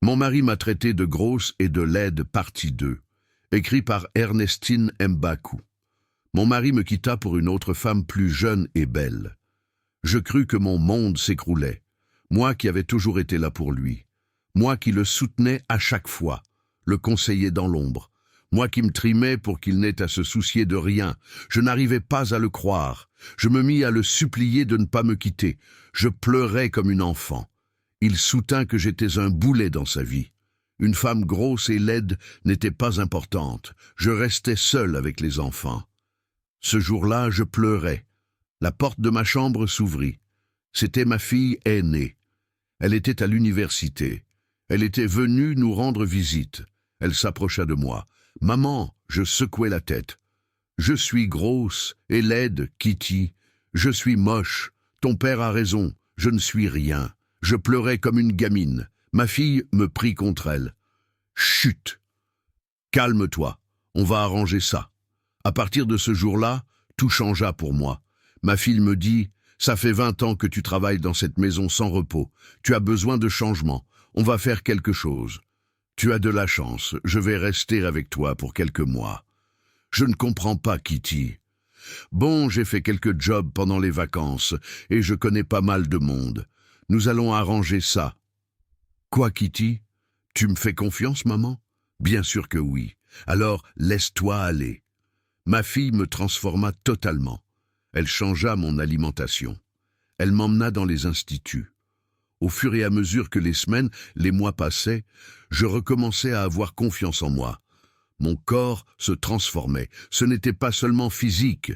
Mon mari m'a traité de grosse et de laide, partie 2. Écrit par Ernestine Mbakou. Mon mari me quitta pour une autre femme plus jeune et belle. Je crus que mon monde s'écroulait. Moi qui avais toujours été là pour lui. Moi qui le soutenais à chaque fois, le conseillais dans l'ombre. Moi qui me trimais pour qu'il n'ait à se soucier de rien. Je n'arrivais pas à le croire. Je me mis à le supplier de ne pas me quitter. Je pleurais comme une enfant. Il soutint que j'étais un boulet dans sa vie. Une femme grosse et laide n'était pas importante. Je restais seul avec les enfants. Ce jour-là, je pleurais. La porte de ma chambre s'ouvrit. C'était ma fille aînée. Elle était à l'université. Elle était venue nous rendre visite. Elle s'approcha de moi. « Maman !» Je secouai la tête. « Je suis grosse et laide, Kitty. Je suis moche. Ton père a raison. Je ne suis rien. » Je pleurais comme une gamine. Ma fille me prit contre elle. « Chut ! Calme-toi. On va arranger ça. » À partir de ce jour-là, tout changea pour moi. Ma fille me dit « Ça fait 20 ans que tu travailles dans cette maison sans repos. Tu as besoin de changement. On va faire quelque chose. Tu as de la chance. Je vais rester avec toi pour quelques mois. » Je ne comprends pas, Kitty. Bon, j'ai fait quelques jobs pendant les vacances et je connais pas mal de monde. Nous allons arranger ça. Quoi, Kitty? Tu me fais confiance, maman? Bien sûr que oui. Alors, laisse-toi aller. Ma fille me transforma totalement. Elle changea mon alimentation. Elle m'emmena dans les instituts. Au fur et à mesure que les semaines, les mois passaient, je recommençais à avoir confiance en moi. Mon corps se transformait. Ce n'était pas seulement physique.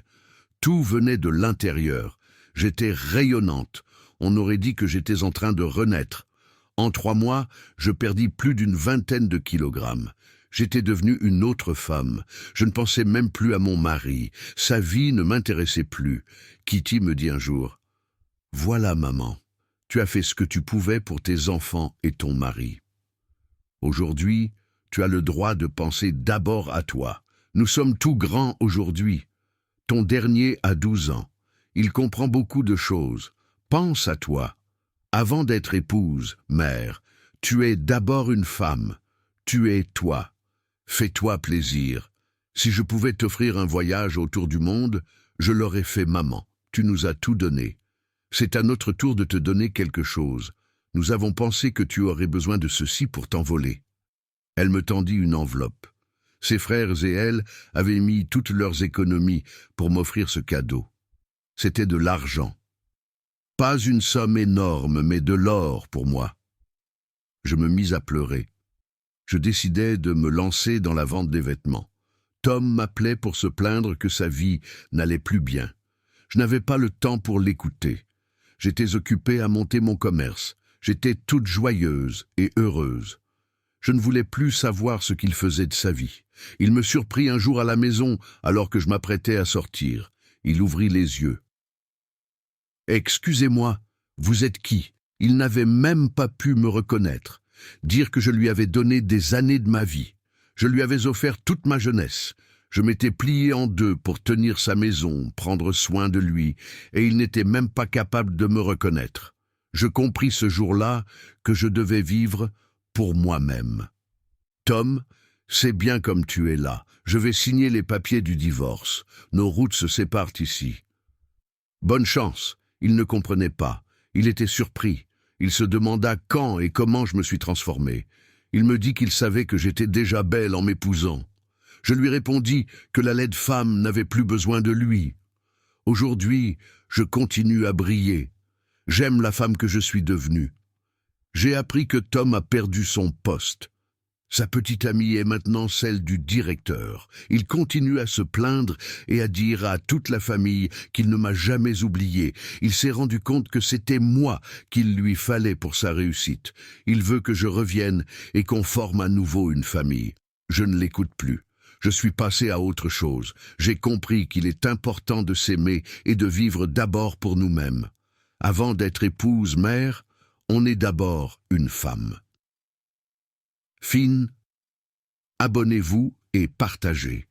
Tout venait de l'intérieur. J'étais rayonnante. On aurait dit que j'étais en train de renaître. En 3 mois, je perdis plus d'une 20aine de kilogrammes. J'étais devenue une autre femme. Je ne pensais même plus à mon mari. Sa vie ne m'intéressait plus. Kitty me dit un jour, « Voilà, maman, tu as fait ce que tu pouvais pour tes enfants et ton mari. Aujourd'hui, tu as le droit de penser d'abord à toi. Nous sommes tout grands aujourd'hui. Ton dernier a 12 ans. Il comprend beaucoup de choses. Pense à toi. Avant d'être épouse, mère, tu es d'abord une femme. Tu es toi. Fais-toi plaisir. Si je pouvais t'offrir un voyage autour du monde, je l'aurais fait, maman. Tu nous as tout donné. C'est à notre tour de te donner quelque chose. Nous avons pensé que tu aurais besoin de ceci pour t'envoler. » Elle me tendit une enveloppe. Ses frères et elle avaient mis toutes leurs économies pour m'offrir ce cadeau. C'était de l'argent. Pas une somme énorme, mais de l'or pour moi. Je me mis à pleurer. Je décidai de me lancer dans la vente des vêtements. Tom m'appelait pour se plaindre que sa vie n'allait plus bien. Je n'avais pas le temps pour l'écouter. J'étais occupée à monter mon commerce. J'étais toute joyeuse et heureuse. Je ne voulais plus savoir ce qu'il faisait de sa vie. Il me surprit un jour à la maison, alors que je m'apprêtais à sortir. Il ouvrit les yeux. « Excusez-moi, vous êtes qui ?» Il n'avait même pas pu me reconnaître. Dire que je lui avais donné des années de ma vie. Je lui avais offert toute ma jeunesse. Je m'étais plié en deux pour tenir sa maison, prendre soin de lui, et il n'était même pas capable de me reconnaître. Je compris ce jour-là que je devais vivre pour moi-même. « Tom, c'est bien comme tu es là. Je vais signer les papiers du divorce. Nos routes se séparent ici. » Bonne chance. Il ne comprenait pas. Il était surpris. Il se demanda quand et comment je me suis transformé. Il me dit qu'il savait que j'étais déjà belle en m'épousant. Je lui répondis que la laide femme n'avait plus besoin de lui. Aujourd'hui, je continue à briller. J'aime la femme que je suis devenue. J'ai appris que Tom a perdu son poste. Sa petite amie est maintenant celle du directeur. Il continue à se plaindre et à dire à toute la famille qu'il ne m'a jamais oublié. Il s'est rendu compte que c'était moi qu'il lui fallait pour sa réussite. Il veut que je revienne et qu'on forme à nouveau une famille. Je ne l'écoute plus. Je suis passé à autre chose. J'ai compris qu'il est important de s'aimer et de vivre d'abord pour nous-mêmes. Avant d'être épouse, mère, on est d'abord une femme. Fin. Abonnez-vous et partagez.